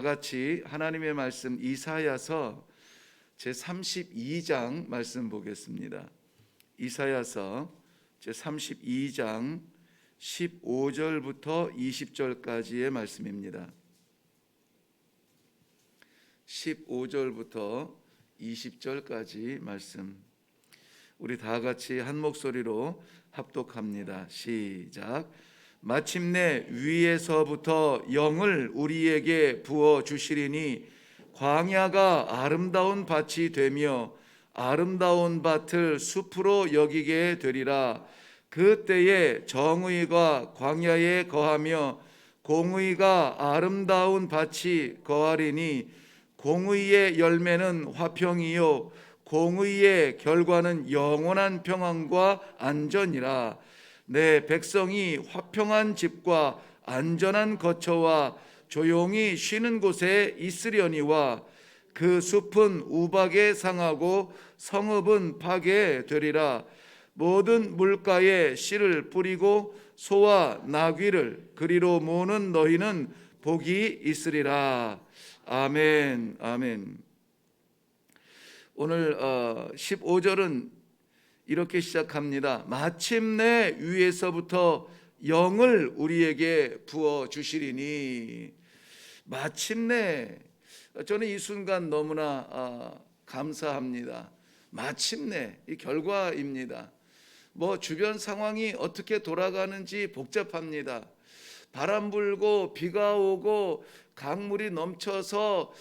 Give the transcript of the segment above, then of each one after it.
다 같이 하나님의 말씀 이사야서 제32장 말씀 보겠습니다. 이사야서 제32장 15절부터 20절까지의 말씀입니다. 15절부터 20절까지 말씀, 우리 다 같이 한 목소리로 합독합니다. 시작. 마침내 위에서부터 영을 우리에게 부어 주시리니 광야가 아름다운 밭이 되며 아름다운 밭을 숲으로 여기게 되리라. 그때에 정의가 광야에 거하며 공의가 아름다운 밭이 거하리니 공의의 열매는 화평이요 공의의 결과는 영원한 평안과 안전이라. 내 백성이 화평한 집과 안전한 거처와 조용히 쉬는 곳에 있으려니와 그 숲은 우박에 상하고 성읍은 파괴되리라. 모든 물가에 씨를 뿌리고 소와 나귀를 그리로 모으는 너희는 복이 있으리라. 아멘. 아멘. 오늘 15절은 이렇게 시작합니다. 마침내 위에서부터 영을 우리에게 부어 주시리니. 마침내, 저는 이 순간 너무나 감사합니다. 마침내, 이 결과입니다. 주변 상황이 어떻게 돌아가는지 복잡합니다. 바람 불고 비가 오고 강물이 넘쳐서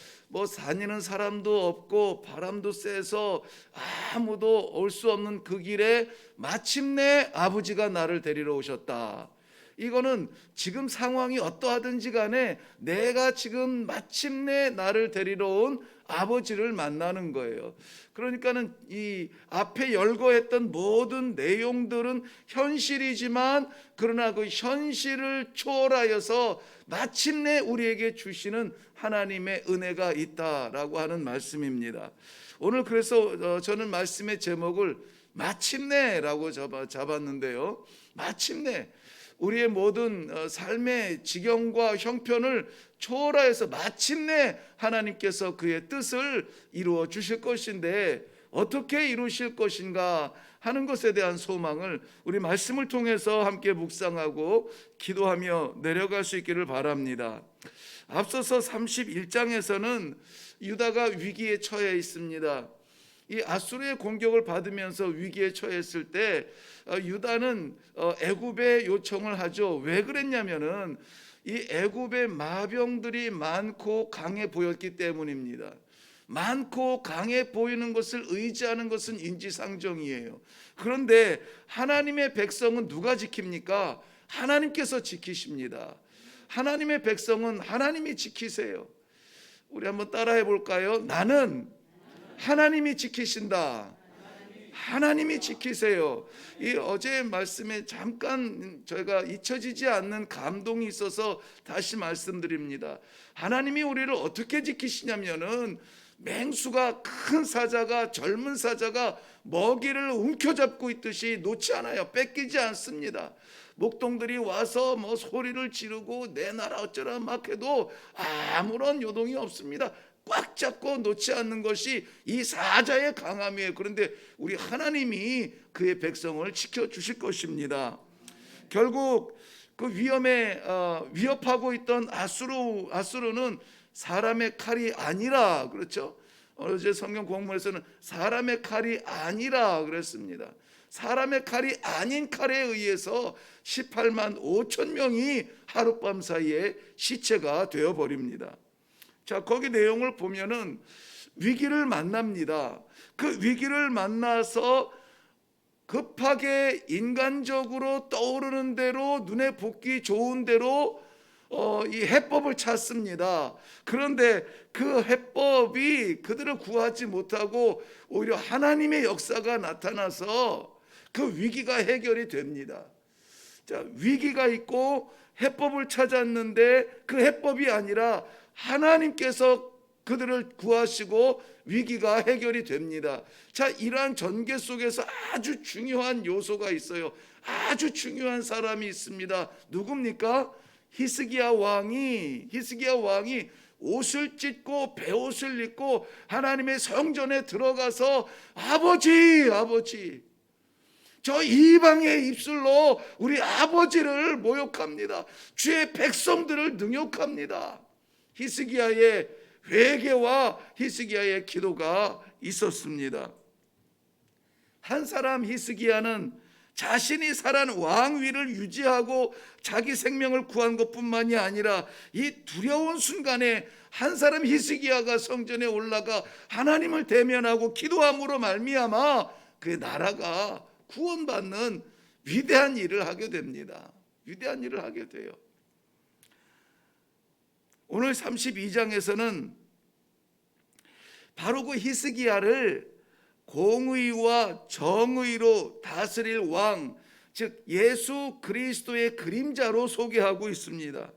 다니는 사람도 없고 바람도 세서 아무도 올 수 없는 그 길에 마침내 아버지가 나를 데리러 오셨다. 이거는 지금 상황이 어떠하든지 간에 내가 지금 마침내 나를 데리러 온 아버지를 만나는 거예요. 그러니까는 이 앞에 열거했던 모든 내용들은 현실이지만 그러나 그 현실을 초월하여서 마침내 우리에게 주시는 하나님의 은혜가 있다라고 하는 말씀입니다. 오늘 그래서 저는 말씀의 제목을 마침내라고 잡았는데요. 마침내 우리의 모든 삶의 지경과 형편을 초월하여서 마침내 하나님께서 그의 뜻을 이루어 주실 것인데 어떻게 이루실 것인가 하는 것에 대한 소망을 우리 말씀을 통해서 함께 묵상하고 기도하며 내려갈 수 있기를 바랍니다. 앞서서 31장에서는 유다가 위기에 처해 있습니다. 이 아수르의 공격을 받으면서 위기에 처했을 때 유다는 애굽에 요청을 하죠. 왜 그랬냐면은 이 애굽의 마병들이 많고 강해 보였기 때문입니다. 많고 강해 보이는 것을 의지하는 것은 인지상정이에요. 그런데 하나님의 백성은 누가 지킵니까? 하나님께서 지키십니다. 하나님의 백성은 하나님이 지키세요. 우리 한번 따라해 볼까요? 나는 하나님이 지키신다. 하나님이 지키세요. 이 어제 말씀에 잠깐 저희가 잊혀지지 않는 감동이 있어서 다시 말씀드립니다. 하나님이 우리를 어떻게 지키시냐면은 맹수가 큰 사자가 젊은 사자가 먹이를 움켜잡고 있듯이 놓지 않아요. 뺏기지 않습니다. 목동들이 와서 소리를 지르고 내놔라 어쩌라 막 해도 아무런 요동이 없습니다. 꽉 잡고 놓지 않는 것이 이 사자의 강함이에요. 그런데 우리 하나님이 그의 백성을 지켜주실 것입니다. 결국 그 위협하고 있던 아수르는 사람의 칼이 아니라, 그렇죠? 어제 성경 공문에서는 사람의 칼이 아니라 그랬습니다. 사람의 칼이 아닌 칼에 의해서 18만 5천 명이 하룻밤 사이에 시체가 되어버립니다. 자, 거기 내용을 보면은 위기를 만납니다. 그 위기를 만나서 급하게 인간적으로 떠오르는 대로 눈에 보기 좋은 대로 이 해법을 찾습니다. 그런데 그 해법이 그들을 구하지 못하고 오히려 하나님의 역사가 나타나서 그 위기가 해결이 됩니다. 자, 위기가 있고 해법을 찾았는데 그 해법이 아니라 하나님께서 그들을 구하시고 위기가 해결이 됩니다. 자, 이러한 전개 속에서 아주 중요한 요소가 있어요. 아주 중요한 사람이 있습니다. 누굽니까? 히스기야 왕이 옷을 찢고 베옷을 입고 하나님의 성전에 들어가서 아버지 저 이방의 입술로 우리 아버지를 모욕합니다. 주의 백성들을 능욕합니다. 히스기야의 회개와 히스기야의 기도가 있었습니다. 한 사람 히스기야는 자신이 살아난 왕위를 유지하고 자기 생명을 구한 것뿐만이 아니라 이 두려운 순간에 한 사람 히스기야가 성전에 올라가 하나님을 대면하고 기도함으로 말미암아 그의 나라가 구원받는 위대한 일을 하게 됩니다. 위대한 일을 하게 돼요. 오늘 32장에서는 바로 그 히스기야를 공의와 정의로 다스릴 왕, 즉 예수 그리스도의 그림자로 소개하고 있습니다.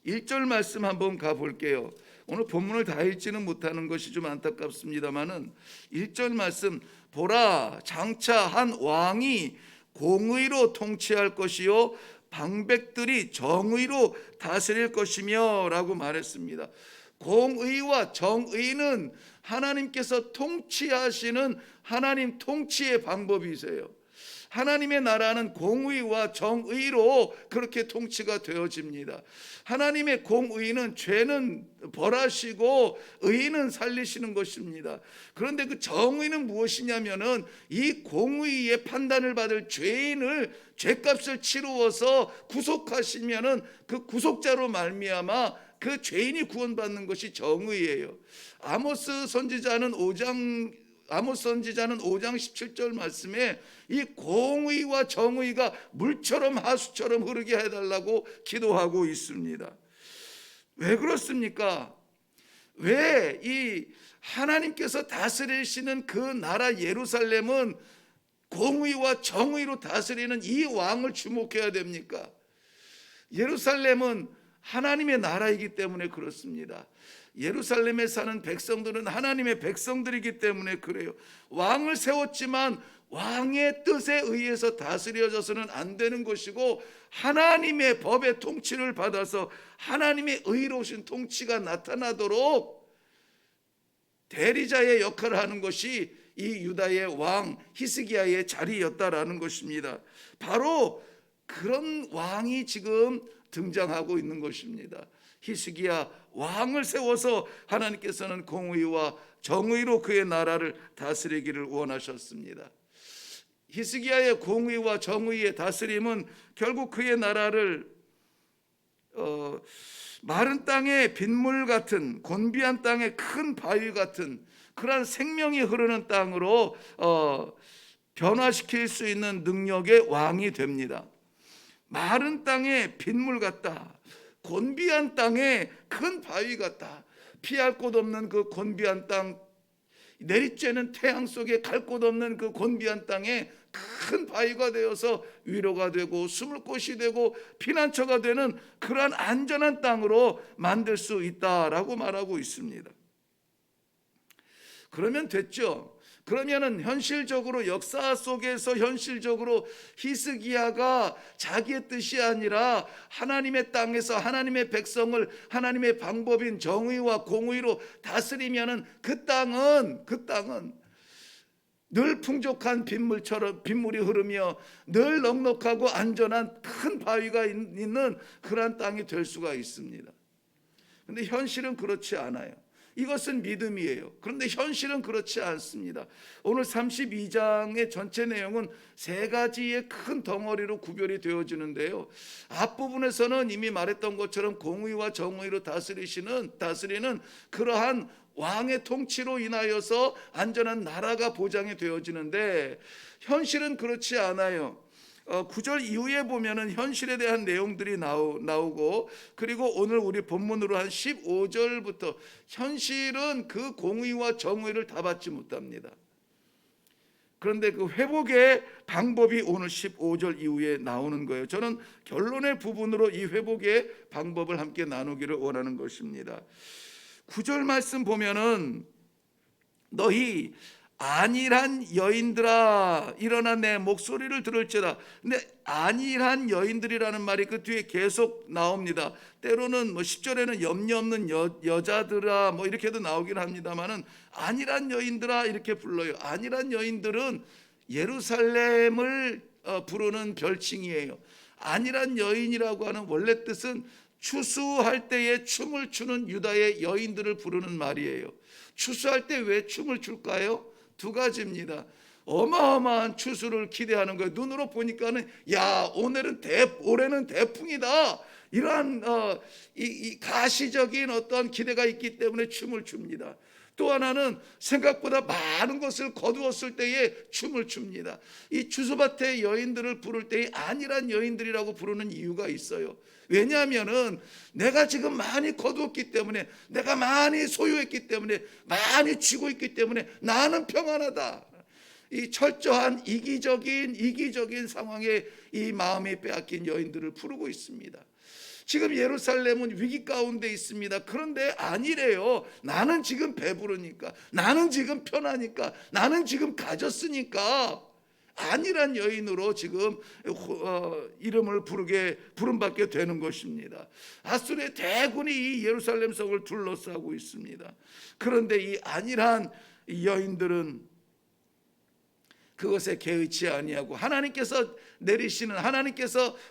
1절 말씀 한번 가볼게요. 오늘 본문을 다 읽지는 못하는 것이 좀 안타깝습니다마는 1절 말씀, 보라 장차 한 왕이 공의로 통치할 것이요 방백들이 정의로 다스릴 것이며 라고 말했습니다. 공의와 정의는 하나님께서 통치하시는 하나님 통치의 방법이세요. 하나님의 나라는 공의와 정의로 그렇게 통치가 되어집니다. 하나님의 공의는 죄는 벌하시고 의는 살리시는 것입니다. 그런데 그 정의는 무엇이냐면은 이 공의의 판단을 받을 죄인을 죄값을 치루어서 구속하시면은 그 구속자로 말미암아 그 죄인이 구원받는 것이 정의예요. 아모스 선지자는 5장 17절 말씀에 이 공의와 정의가 물처럼 하수처럼 흐르게 해달라고 기도하고 있습니다. 왜 그렇습니까? 왜 이 하나님께서 다스리시는 그 나라 예루살렘은 공의와 정의로 다스리는 이 왕을 주목해야 됩니까? 예루살렘은 하나님의 나라이기 때문에 그렇습니다. 예루살렘에 사는 백성들은 하나님의 백성들이기 때문에 그래요. 왕을 세웠지만 왕의 뜻에 의해서 다스려져서는 안 되는 것이고 하나님의 법의 통치를 받아서 하나님의 의로우신 통치가 나타나도록 대리자의 역할을 하는 것이 이 유다의 왕 히스기야의 자리였다라는 것입니다. 바로 그런 왕이 지금 등장하고 있는 것입니다. 히스기야 왕을 세워서 하나님께서는 공의와 정의로 그의 나라를 다스리기를 원하셨습니다. 히스기야의 공의와 정의의 다스림은 결국 그의 나라를 마른 땅의 빗물 같은 곤비한 땅의 큰 바위 같은 그러한 생명이 흐르는 땅으로 변화시킬 수 있는 능력의 왕이 됩니다. 마른 땅에 빗물 같다. 곤비한 땅에 큰 바위 같다. 피할 곳 없는 그 곤비한 땅, 내리쬐는 태양 속에 갈 곳 없는 그 곤비한 땅에 큰 바위가 되어서 위로가 되고 숨을 곳이 되고 피난처가 되는 그러한 안전한 땅으로 만들 수 있다라고 말하고 있습니다. 그러면 됐죠. 그러면은 현실적으로 역사 속에서 현실적으로 히스기야가 자기의 뜻이 아니라 하나님의 땅에서 하나님의 백성을 하나님의 방법인 정의와 공의로 다스리면은 그 땅은 늘 풍족한 빗물이 흐르며 늘 넉넉하고 안전한 큰 바위가 있는 그러한 땅이 될 수가 있습니다. 그런데 현실은 그렇지 않아요. 이것은 믿음이에요. 그런데 현실은 그렇지 않습니다. 오늘 32장의 전체 내용은 세 가지의 큰 덩어리로 구별이 되어지는데요. 앞부분에서는 이미 말했던 것처럼 공의와 정의로 다스리는 그러한 왕의 통치로 인하여서 안전한 나라가 보장이 되어지는데 현실은 그렇지 않아요. 9절 이후에 보면은 현실에 대한 내용들이 나오고 그리고 오늘 우리 본문으로 한 15절부터 현실은 그 공의와 정의를 다 받지 못합니다. 그런데 그 회복의 방법이 오늘 15절 이후에 나오는 거예요. 저는 결론의 부분으로 이 회복의 방법을 함께 나누기를 원하는 것입니다. 9절 말씀 보면은 너희 안일한 여인들아 일어나 내 목소리를 들을지어다. 근데 안일한 여인들이라는 말이 그 뒤에 계속 나옵니다. 때로는 뭐 10절에는 염려 없는 여자들아 뭐 이렇게도 나오긴 합니다만은 안일한 여인들아 이렇게 불러요. 안일한 여인들은 예루살렘을 부르는 별칭이에요. 안일한 여인이라고 하는 원래 뜻은 추수할 때에 춤을 추는 유다의 여인들을 부르는 말이에요. 추수할 때 왜 춤을 출까요? 두 가지입니다. 어마어마한 추수를 기대하는 거예요. 눈으로 보니까는 야 올해는 대풍이다. 이러한 이 가시적인 어떤 기대가 있기 때문에 춤을 춥니다. 또 하나는 생각보다 많은 것을 거두었을 때에 춤을 춥니다. 이 추수밭의 여인들을 부를 때에 안일한 여인들이라고 부르는 이유가 있어요. 왜냐하면은 내가 지금 많이 거두었기 때문에, 내가 많이 소유했기 때문에, 많이 쥐고 있기 때문에 나는 평안하다. 이 철저한 이기적인 상황에 이 마음이 빼앗긴 여인들을 부르고 있습니다. 지금 예루살렘은 위기 가운데 있습니다. 그런데 아니래요. 나는 지금 배부르니까, 나는 지금 편하니까, 나는 지금 가졌으니까 안일한 여인으로 지금 이름을 부름받게 되는 것입니다. 아수르의 대군이 이 예루살렘 성을 둘러싸고 있습니다. 그런데 이 안일한 여인들은 그것에 개의치 아니하고 하나님께서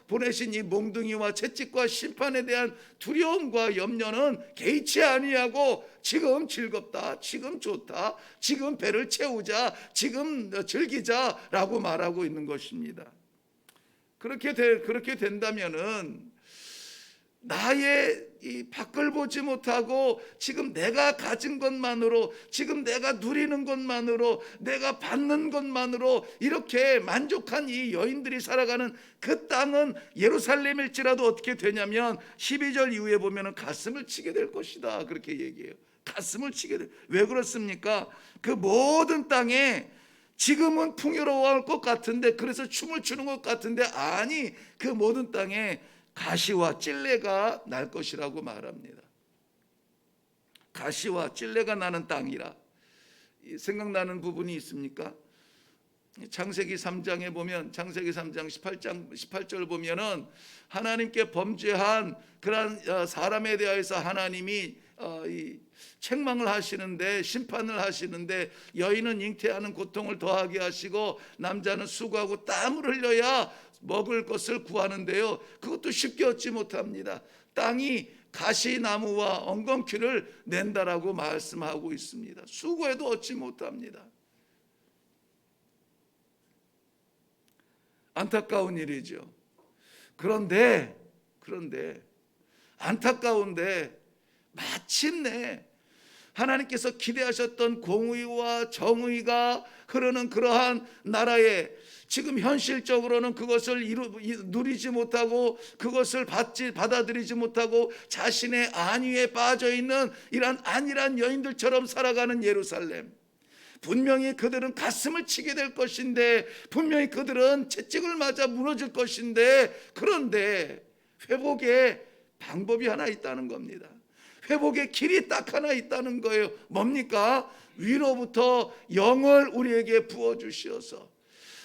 보내신 이 몽둥이와 채찍과 심판에 대한 두려움과 염려는 개의치 아니하고 지금 즐겁다, 지금 좋다, 지금 배를 채우자, 지금 즐기자라고 말하고 있는 것입니다. 그렇게 된다면은 나의 이 밖을 보지 못하고 지금 내가 가진 것만으로, 지금 내가 누리는 것만으로, 내가 받는 것만으로 이렇게 만족한 이 여인들이 살아가는 그 땅은 예루살렘일지라도 어떻게 되냐면 12절 이후에 보면은 가슴을 치게 될 것이다, 그렇게 얘기해요. 가슴을 치게 돼. 왜 그렇습니까? 그 모든 땅에 지금은 풍요로울 것 같은데, 그래서 춤을 추는 것 같은데, 아니, 그 모든 땅에 가시와 찔레가 날 것이라고 말합니다. 가시와 찔레가 나는 땅이라. 생각나는 부분이 있습니까? 창세기 3장에 보면, 창세기 3장 18절 보면은 하나님께 범죄한 그런 사람에 대해서 하나님이 책망을 하시는데, 심판을 하시는데, 여인은 잉태하는 고통을 더하게 하시고 남자는 수고하고 땀을 흘려야 먹을 것을 구하는데요, 그것도 쉽게 얻지 못합니다. 땅이 가시나무와 엉겅퀴를 낸다라고 말씀하고 있습니다. 수고해도 얻지 못합니다. 안타까운 일이죠. 그런데 안타까운데 마침내 하나님께서 기대하셨던 공의와 정의가 흐르는 그러한 나라에 지금 현실적으로는 그것을 누리지 못하고, 그것을 받아들이지 못하고 자신의 안위에 빠져 있는 이러한 안일한 여인들처럼 살아가는 예루살렘, 분명히 그들은 가슴을 치게 될 것인데, 분명히 그들은 채찍을 맞아 무너질 것인데, 그런데 회복의 방법이 하나 있다는 겁니다. 회복의 길이 딱 하나 있다는 거예요. 뭡니까? 위로부터 영을 우리에게 부어주시어서,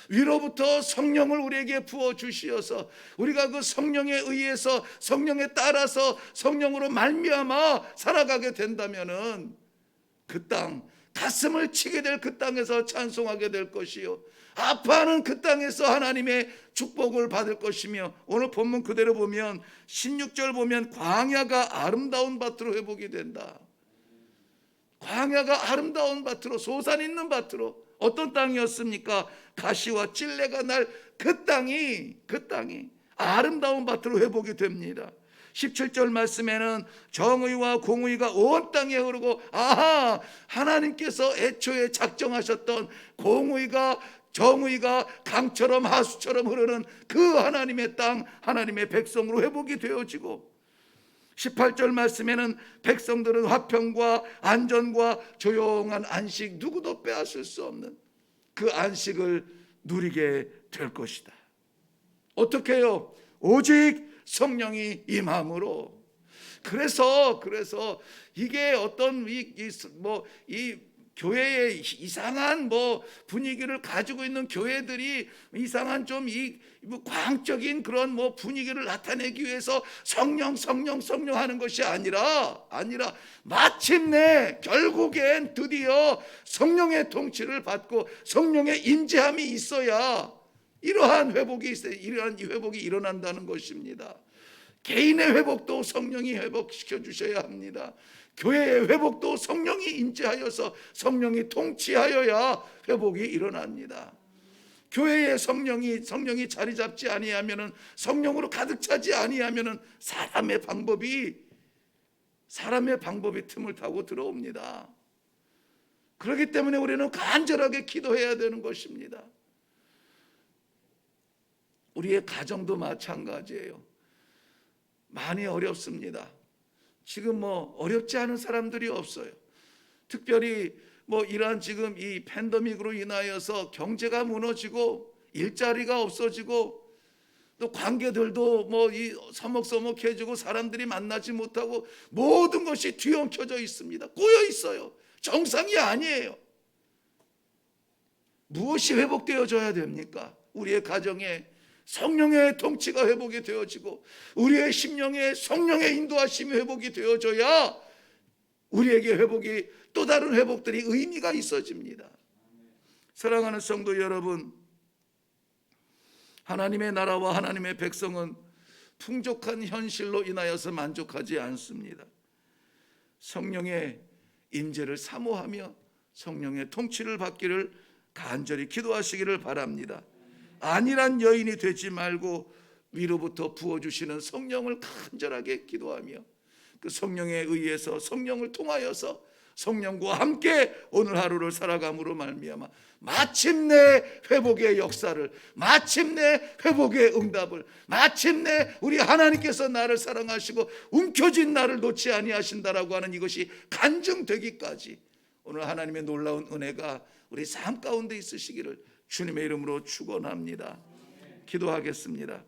위로부터 성령을 우리에게 부어주시어서, 우리가 그 성령에 의해서, 성령에 따라서, 성령으로 말미암아 살아가게 된다면은 그 땅, 가슴을 치게 될 그 땅에서 찬송하게 될 것이요, 아파하는 그 땅에서 하나님의 축복을 받을 것이며, 오늘 본문 그대로 보면 16절 보면 광야가 아름다운 밭으로 회복이 된다. 광야가 아름다운 밭으로, 소산 있는 밭으로. 어떤 땅이었습니까? 가시와 찔레가 날 그 땅이 아름다운 밭으로 회복이 됩니다. 17절 말씀에는 정의와 공의가 온 땅에 흐르고, 아하, 하나님께서 애초에 작정하셨던 공의가, 정의가 강처럼 하수처럼 흐르는 그 하나님의 땅, 하나님의 백성으로 회복이 되어지고, 18절 말씀에는 백성들은 화평과 안전과 조용한 안식, 누구도 빼앗을 수 없는 그 안식을 누리게 될 것이다. 어떻게 해요? 오직 성령이 임함으로. 그래서 이게 어떤 이 교회의 이상한 분위기를 가지고 있는 교회들이 이상한 좀 광적인 그런 분위기를 나타내기 위해서 성령 하는 것이 아니라 마침내 결국엔 드디어 성령의 통치를 받고 성령의 임재함이 있어야 이러한 회복이 일어난다는 것입니다. 개인의 회복도 성령이 회복시켜 주셔야 합니다. 교회의 회복도 성령이 임재하여서 성령이 통치하여야 회복이 일어납니다. 교회에 성령이 자리 잡지 아니하면은, 성령으로 가득 차지 아니하면은 사람의 방법이 틈을 타고 들어옵니다. 그렇기 때문에 우리는 간절하게 기도해야 되는 것입니다. 우리의 가정도 마찬가지예요. 많이 어렵습니다. 지금 어렵지 않은 사람들이 없어요. 특별히 이러한 지금 이 팬데믹으로 인하여서 경제가 무너지고 일자리가 없어지고 또 관계들도 서먹서먹해지고 사람들이 만나지 못하고 모든 것이 뒤엉켜져 있습니다. 꼬여 있어요. 정상이 아니에요. 무엇이 회복되어져야 됩니까? 우리의 가정에 성령의 통치가 회복이 되어지고 우리의 심령에 성령의 인도하심이 회복이 되어져야 우리에게 또 다른 회복들이 의미가 있어집니다. 사랑하는 성도 여러분, 하나님의 나라와 하나님의 백성은 풍족한 현실로 인하여서 만족하지 않습니다. 성령의 임재를 사모하며 성령의 통치를 받기를 간절히 기도하시기를 바랍니다. 안일한 여인이 되지 말고 위로부터 부어주시는 성령을 간절하게 기도하며 그 성령에 의해서 성령을 통하여서 성령과 함께 오늘 하루를 살아감으로 말미암아 마침내 회복의 역사를, 마침내 회복의 응답을, 마침내 우리 하나님께서 나를 사랑하시고 움켜쥔 나를 놓지 아니하신다라고 하는 이것이 간증되기까지 오늘 하나님의 놀라운 은혜가 우리 삶 가운데 있으시기를 주님의 이름으로 축원합니다. 기도하겠습니다.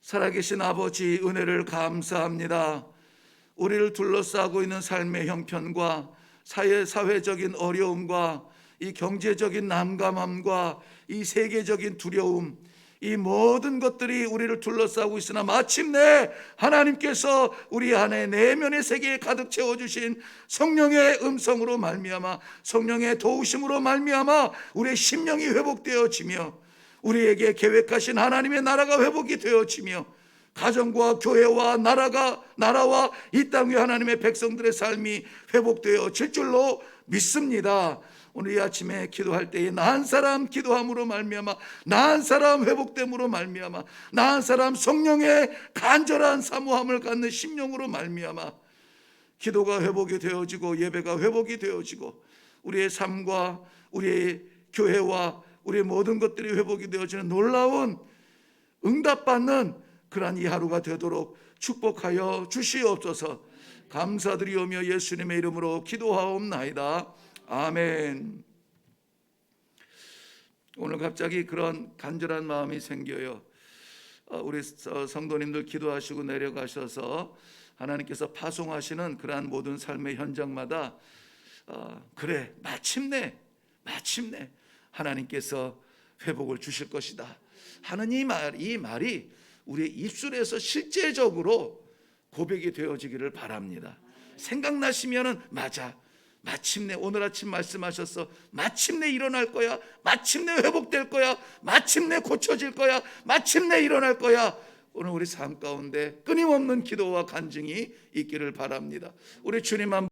살아계신 아버지, 은혜를 감사합니다. 우리를 둘러싸고 있는 삶의 형편과 사회적인 어려움과 이 경제적인 난감함과 이 세계적인 두려움, 이 모든 것들이 우리를 둘러싸고 있으나 마침내 하나님께서 우리 안에 내면의 세계에 가득 채워주신 성령의 음성으로 말미암아, 성령의 도우심으로 말미암아 우리의 심령이 회복되어지며 우리에게 계획하신 하나님의 나라가 회복이 되어지며 가정과 교회와 나라와 이 땅 위 하나님의 백성들의 삶이 회복되어질 줄로 믿습니다. 오늘 이 아침에 기도할 때에 나 한 사람 기도함으로 말미암아, 나 한 사람 회복됨으로 말미암아, 나 한 사람 성령의 간절한 사모함을 갖는 심령으로 말미암아 기도가 회복이 되어지고 예배가 회복이 되어지고 우리의 삶과 우리의 교회와 우리의 모든 것들이 회복이 되어지는 놀라운 응답받는 그러한 이 하루가 되도록 축복하여 주시옵소서. 감사드리오며 예수님의 이름으로 기도하옵나이다. 아멘. 오늘 갑자기 그런 간절한 마음이 생겨요. 우리 성도님들 기도하시고 내려가셔서 하나님께서 파송하시는 그러한 모든 삶의 현장마다 그래 마침내 하나님께서 회복을 주실 것이다 하는 이 말이 우리의 입술에서 실제적으로 고백이 되어지기를 바랍니다. 생각나시면은 맞아, 마침내 오늘 아침 말씀하셨어, 마침내 일어날 거야, 마침내 회복될 거야, 마침내 고쳐질 거야, 마침내 일어날 거야. 오늘 우리 삶 가운데 끊임없는 기도와 간증이 있기를 바랍니다. 우리 주님 한